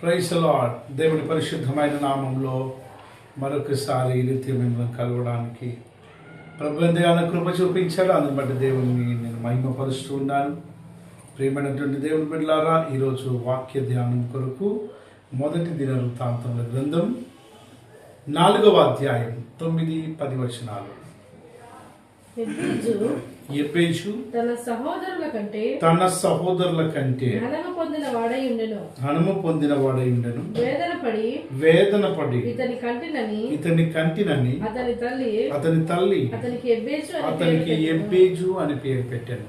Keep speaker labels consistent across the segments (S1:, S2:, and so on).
S1: Praise the lord. దేవుని పరిశుద్ధమైన నామంలో మరొకసారి ఈ రీతి మిమ్మల్ని కలవడానికి ప్రభు దేవాన్ని కృప చూపించాడు. అందుని బట్టి దేవుని నేను మహిమపరుస్తూ ఉన్నాను. ప్రియమైనటువంటి దేవుని బిడ్డలారా, ఈరోజు వాక్య ధ్యానం కొరకు మొదటి దినవృత్తాంతముల గ్రంథం 4వ అధ్యాయం 9-10 వచనాలు. ఎబ్బేజు తన సహోదరుల కంటే ఘనము పొందిన వాడై ఉండెను. వేదనపడి ఇతని కంటినని అతని తల్లి అతనికి ఎబ్బేజు అని పేరు పెట్టాను.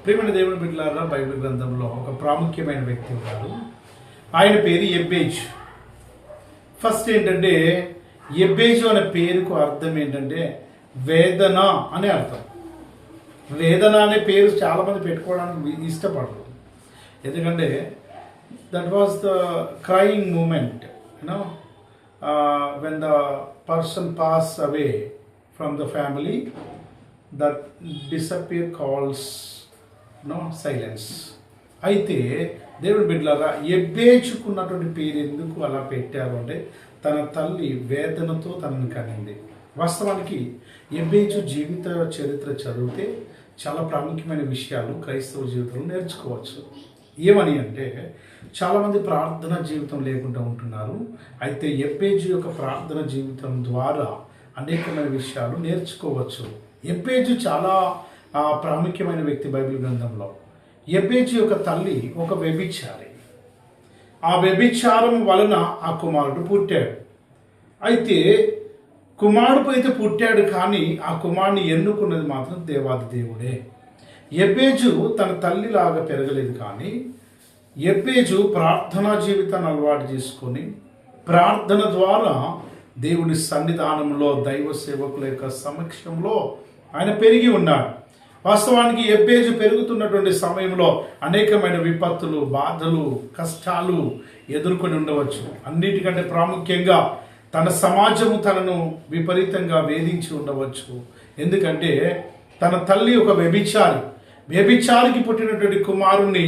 S1: ప్రియమైన దేవుని బిడ్డలారా, బైబిల్ గ్రంథంలో ఒక ప్రాముఖ్యమైన వ్యక్తి ఉన్నారు. ఆయన పేరు ఎబ్బేజు. ఫస్ట్ ఏంటంటే, ఎబ్బేజు అనే పేరుకు అర్థం ఏంటంటే వేదన అనే అర్థం. వేదన అనే పేరు చాలా మంది పెట్టుకోవడానికి ఇష్టపడరు. ఎందుకంటే that was the crying moment, you know, when the person pass away from the family, that disappear calls silence. అయితే దేవుడి బిడ్డలారా, ఎబ్బేజుకున్నటువంటి పేరు ఎందుకు అలా పెట్టారు అంటే, తన తల్లి వేదనతో తనని కనింది. వాస్తవానికి ఎబ్బేజు జీవిత చరిత్ర చదివితే చాలా ప్రాముఖ్యమైన విషయాలు క్రైస్తవ జీవితంలో నేర్చుకోవచ్చు. ఏమని అంటే, చాలామంది ప్రార్థన జీవితం లేకుండా ఉంటున్నారు. అయితే ఎబ్బేజు యొక్క ప్రార్థన జీవితం ద్వారా అనేకమైన విషయాలు నేర్చుకోవచ్చు. ఎబ్బేజు చాలా ప్రాముఖ్యమైన వ్యక్తి బైబిల్ గ్రంథంలో. ఎబ్బేజు యొక్క తల్లి ఒక వ్యభిచారి. ఆ వ్యభిచారం వలన ఆ కుమారుడు పుట్టాడు. అయితే కుమారుడు అయితే పుట్టాడు, కానీ ఆ కుమారుని ఎన్నుకున్నది మాత్రం దేవాది దేవుడే. ఎబ్బేజు తన తల్లిలాగా పెరగలేదు, కానీ ఎబ్బేజు ప్రార్థనా జీవితాన్ని అలవాటు చేసుకొని ప్రార్థన ద్వారా దేవుని సన్నిధానంలో దైవ సేవకుల యొక్క సమక్షంలో ఆయన పెరిగి ఉన్నాడు. వాస్తవానికి ఎబ్బేజు పెరుగుతున్నటువంటి సమయంలో అనేకమైన విపత్తులు, బాధలు, కష్టాలు ఎదుర్కొని ఉండవచ్చు. అన్నిటికంటే ప్రాముఖ్యంగా తన సమాజము తనను విపరీతంగా వేధించి ఉండవచ్చు. ఎందుకంటే తన తల్లి ఒక వ్యభిచారికి పుట్టినటువంటి కుమారుణ్ణి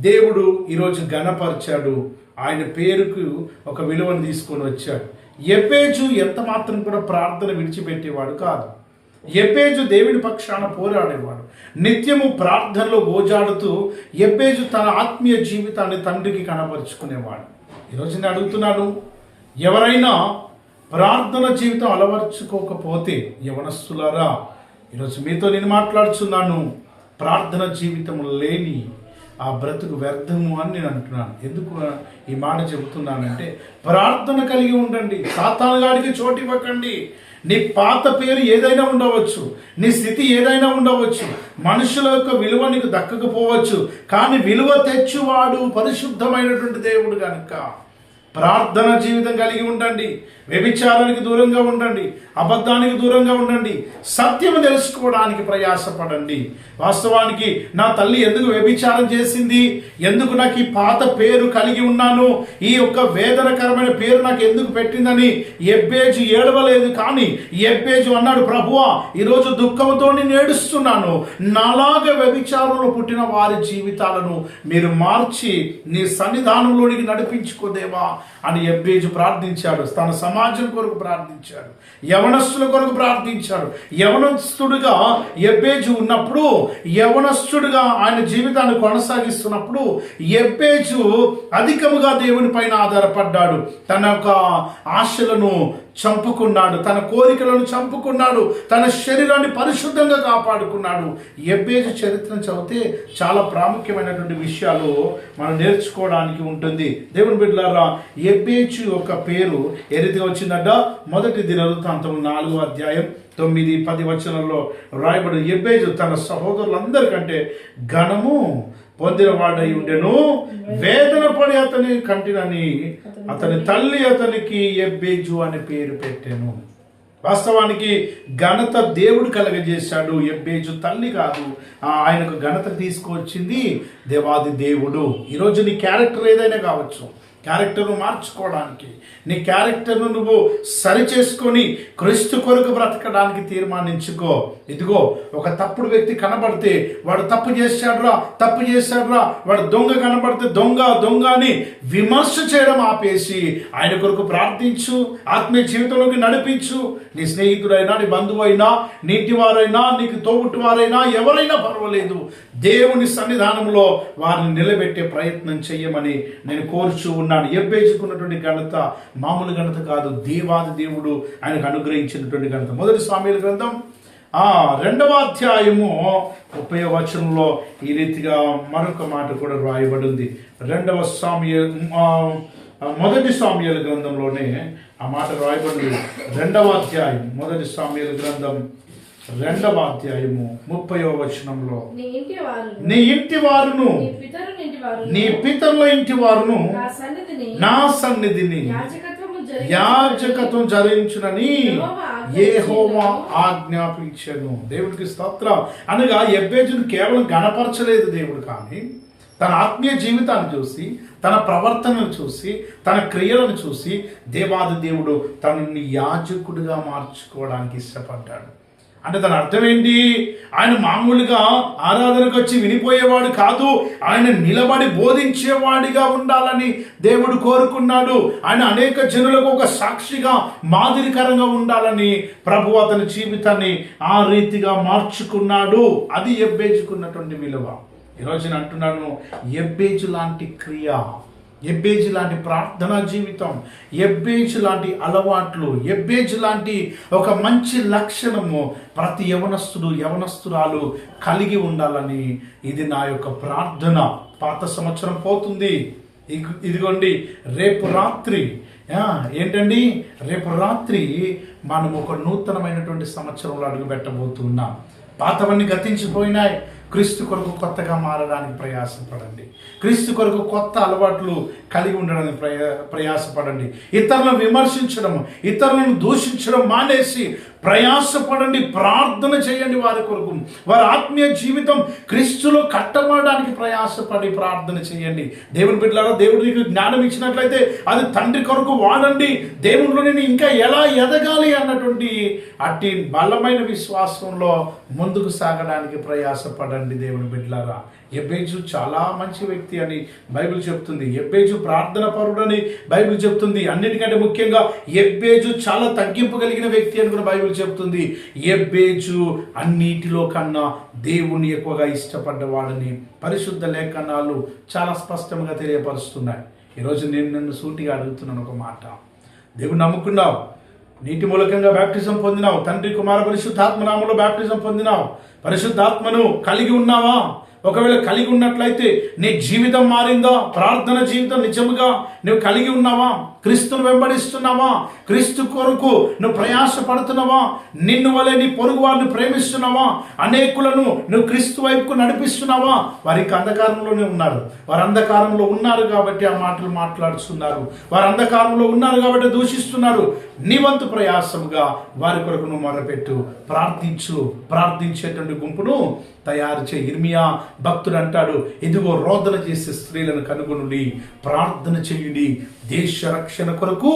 S1: దేవుడు ఈరోజు ఘనపరిచాడు. ఆయన పేరుకు ఒక విలువను తీసుకొని వచ్చాడు. ఎబ్బేజు ఎంత మాత్రం కూడా ప్రార్థన విడిచిపెట్టేవాడు కాదు. ఎబ్బేజు దేవుని పక్షాన పోరాడేవాడు. నిత్యము ప్రార్థనలో గోజాడుతూ ఎబ్బేజు తన ఆత్మీయ జీవితాన్ని తండ్రికి కనపరుచుకునేవాడు. ఈరోజు నేను అడుగుతున్నాను, ఎవరైనా ప్రార్థన జీవితం అలవర్చుకోకపోతే, యవనస్తులారా, ఈరోజు మీతో నేను మాట్లాడుతున్నాను, ప్రార్థన జీవితం లేని ఆ బ్రతుకు వ్యర్థము అని నేను అంటున్నాను. ఎందుకు ఈ మాట చెబుతున్నానంటే, ప్రార్థన కలిగి ఉండండి. సాతానుగాడికి చోటు ఇవ్వకండి. నీ పాత పేరు ఏదైనా ఉండవచ్చు, నీ స్థితి ఏదైనా ఉండవచ్చు, మనుషుల యొక్క విలువ నీకు దక్కకపోవచ్చు, కానీ విలువ తెచ్చువాడు పరిశుద్ధమైనటువంటి దేవుడు కనుక ప్రార్థన జీవితం కలిగి ఉండండి. వ్యభిచారానికి దూరంగా ఉండండి, అబద్ధానికి దూరంగా ఉండండి, సత్యము తెలుసుకోవడానికి ప్రయాసపడండి. వాస్తవానికి నా తల్లి ఎందుకు వ్యభిచారం చేసింది, ఎందుకు నాకు ఈ పాత పేరు కలిగి ఉన్నాను, ఈ యొక్క వేదనకరమైన పేరు నాకు ఎందుకు పెట్టిందని ఎబ్బేజు ఏడవలేదు. కానీ ఎబ్బేజు అన్నాడు, ప్రభువా, ఈరోజు దుఃఖంతో నేను ఏడుస్తున్నాను. నాలాగా వ్యభిచారంలో పుట్టిన వారి జీవితాలను మీరు మార్చి నీ సన్నిధానంలోనికి నడిపించుకోదేవా అని ఎబ్బేజు ప్రార్థించాడు. తన సమాజం కొరకు ప్రార్థించాడు, యవనస్తుల కొరకు ప్రార్థించాడు. యవనస్తుడుగా ఎబ్బేజు ఉన్నప్పుడు, యవనస్తుడుగా ఆయన జీవితాన్ని కొనసాగిస్తున్నప్పుడు ఎబ్బేజు అధికముగా దేవుని పైన ఆధారపడ్డాడు. తన యొక్క ఆశలను చంపుకున్నాడు, తన కోరికలను చంపుకున్నాడు, తన శరీరాన్ని పరిశుద్ధంగా కాపాడుకున్నాడు. ఎబ్బేజు చరిత్రను చదివితే చాలా ప్రాముఖ్యమైనటువంటి విషయాలు మనం నేర్చుకోవడానికి ఉంటుంది. దేవుని బిడ్డలారా, ఎబ్బేజు యొక్క పేరు ఏ రీతిగా వచ్చిందట, మొదటి దినవృత్తాంతం 4వ అధ్యాయం 9-10 వచనంలో రాయబడి, ఎబ్బేజు తన సహోదరులందరికంటే ఘనము పొందినవాడై ఉండెను. వేదన పడి అతని కంటినని అతని తల్లి అతనికి ఎబ్బేజు అనే పేరు పెట్టాను. వాస్తవానికి ఘనత దేవుడు కలగజేశాడు, ఎబ్బేజు తల్లి కాదు. ఆయనకు ఘనత తీసుకొచ్చింది దేవాది దేవుడు. ఈరోజు నీ క్యారెక్టర్ ఏదైనా కావచ్చు, క్యారెక్టర్ను మార్చుకోవడానికి, నీ క్యారెక్టర్ను నువ్వు సరి చేసుకొని క్రీస్తు కొరకు బ్రతకడానికి తీర్మానించుకో. ఇదిగో ఒక తప్పుడు వ్యక్తి కనబడితే వాడు తప్పు చేశాడురా, వాడు దొంగ కనబడితే దొంగ అని విమర్శ చేయడం ఆపేసి ఆయన కొరకు ప్రార్థించు, ఆత్మీయ జీవితంలోకి నడిపించు. నీ స్నేహితుడైనా, నీ బంధువైనా, నీ ఇంటి వారైనా, నీకు తోబుట్టు వారైనా, ఎవరైనా పర్వాలేదు, దేవుని సన్నిధానంలో వారిని నిలబెట్టే ప్రయత్నం చెయ్యమని నేను కోరుచూ ఉన్నాను. ఎబ్బేజుకున్నటువంటి ఘనత మామూలు ఘనత కాదు, దేవాది దేవుడు ఆయనకు అనుగ్రహించినటువంటి ఘనత. మొదటి సామెయలు గ్రంథం 2వ అధ్యాయము 30వ వచనంలో ఈ రీతిగా మరొక మాట కూడా రాయబడి ఉంది. మొదటి సామెయలు గ్రంథంలోనే ఆ మాట రాయబడింది. 2వ అధ్యాయం మొదటి సామెయలు గ్రంథం 2వ అధ్యాయము 30వ వచనంలో, నీ ఇంటి వారును నీ పితరుల ఇంటి వారును నా సన్నిధిని యాజకత్వం జరిగించునని యెహోవా ఆజ్ఞాపించెను. దేవుడికి స్తోత్రం. అనగా ఎబ్బేజును కేవలం గణపరచలేదు దేవుడు, కానీ తన ఆత్మీయ జీవితాన్ని చూసి, తన ప్రవర్తనను చూసి, తన క్రియలను చూసి దేవాది దేవుడు తనని యాజకుడిగా మార్చుకోవడానికి ఇష్టపడ్డాడు. అంటే దాని అర్థం ఏంటి? ఆయన మామూలుగా ఆరాధనకు వచ్చి వినిపోయేవాడు కాదు, ఆయన నిలబడి బోధించేవాడిగా ఉండాలని దేవుడు కోరుకున్నాడు. ఆయన అనేక జనులకు ఒక సాక్షిగా, మాదిరికరంగా ఉండాలని ప్రభు అతని జీవితాన్ని ఆ రీతిగా మార్చుకున్నాడు. అది ఎబ్బేజుకున్నటువంటి విలువ. ఈరోజు నేను అంటున్నాను, ఎబ్బేజు లాంటి క్రియ, ఎబ్బేజు లాంటి ప్రార్థనా జీవితం, ఎబ్బేజు లాంటి అలవాట్లు, ఎబ్బేజు లాంటి ఒక మంచి లక్షణము ప్రతి యవనస్తురాలు కలిగి ఉండాలని ఇది నా యొక్క ప్రార్థన. పాత సంవత్సరం పోతుంది, ఇదిగోండి రేపు రాత్రి ఏంటండి, రేపు రాత్రి మనం ఒక నూతనమైనటువంటి సంవత్సరంలో అడుగు పెట్టబోతున్నాం. పాతవన్నీ గతించిపోయినాయి. క్రీస్తు కొరకు కొత్తగా మారడానికి ప్రయాసపడండి. క్రీస్తు కొరకు కొత్త అలవాట్లు కలిగి ఉండడానికి ప్రయాసపడండి. ఇతరులను విమర్శించడం, ఇతరులను దూషించడం మానేసి ప్రయాసపడండి. ప్రార్థన చేయండి వారి కొరకు. వారి ఆత్మీయ జీవితం క్రీస్తులో కట్టబడడానికి ప్రయాసపడి ప్రార్థన చేయండి. దేవుని బిడ్డలారా, దేవుడు నీకు జ్ఞానం ఇచ్చినట్లయితే అది తండ్రి కొరకు వాడండి. దేవునిలో నేను ఇంకా ఎలా ఎదగాలి అన్నటువంటి అట్టి బలమైన విశ్వాసంలో ముందుకు సాగడానికి ప్రయాసపడండి. దేవుని బిడ్డలారా, ఎబ్బేజు చాలా మంచి వ్యక్తి అని బైబిల్ చెప్తుంది. ఎబ్బేజు ప్రార్థన పరుడని బైబిల్ చెప్తుంది. అన్నిటికంటే ముఖ్యంగా ఎబ్బేజు చాలా తగ్గింపు కలిగిన వ్యక్తి అని కూడా బైబిల్ చెప్తుంది. ఎబ్బేజు అన్నిటిలో కన్నా దేవుణ్ణి ఎక్కువగా ఇష్టపడ్డవాడని పరిశుద్ధ లేఖనాలు చాలా స్పష్టంగా తెలియపరుస్తున్నాయి. ఈరోజు నేను నన్ను సూటిగా అడుగుతున్నాను ఒక మాట. దేవుని నమ్ముకున్నావు, నీటి మూలకంగా బ్యాప్టిజం పొందినావు, తండ్రి కుమార పరిశుద్ధాత్మ నామములో బ్యాప్టిజం పొందినావు, పరిశుద్ధాత్మను కలిగి ఉన్నావా? ఒకవేళ కలిగి ఉన్నట్లయితే నీ జీవితం మారిందా? ప్రార్థన జీవితం నిజముగా నువ్వు కలిగి ఉన్నావా? క్రీస్తును వెంబడిస్తున్నావా? క్రీస్తు కొరకు నువ్వు ప్రయాసపడుతున్నావా? నిన్ను వలె నీ పొరుగు వారిని ప్రేమిస్తున్నావా? అనేకులను నువ్వు క్రీస్తు వైపుకు నడిపిస్తున్నావా? వారికి అంధకారంలోనే ఉన్నారు. వారు అంధకారంలో ఉన్నారు కాబట్టి ఆ మాటలు మాట్లాడుతున్నారు. వారు అంధకారంలో ఉన్నారు కాబట్టి దూషిస్తున్నారు. నీ వంతు ప్రయాసముగా వారి కొరకు నువ్వు మొరపెట్టు, ప్రార్థించు. ప్రార్థించేటువంటి గుంపును తయారు చేయి. ఇర్మియా భక్తుడు అంటాడు, ఇదిగో రోదన చేసే స్త్రీలను కనుగొనుడి, ప్రార్థన చేయుడి, దేశ రక్షణ కొరకు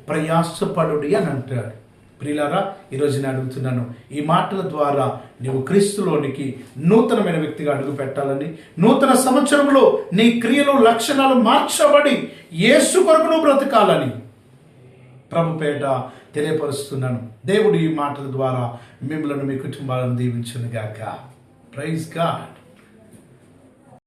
S1: ప్రయాసపడుడి అని అంటాడు. ప్రియులారా, ఈరోజు నేను అడుగుతున్నాను, ఈ మాటల ద్వారా నీవు క్రీస్తులోనికి నూతనమైన వ్యక్తిగా అడుగు పెట్టాలని, నూతన సంవత్సరంలో నీ క్రియలు, లక్షణాలు మార్చబడి యేసు కొరకు నువ్వు బ్రతకాలని ప్రభుపేట తెలియపరుస్తున్నాను. దేవుడు ఈ మాటల ద్వారా మిమ్మల్ని, మీ కుటుంబాలను దీవించును గాక. Praise God.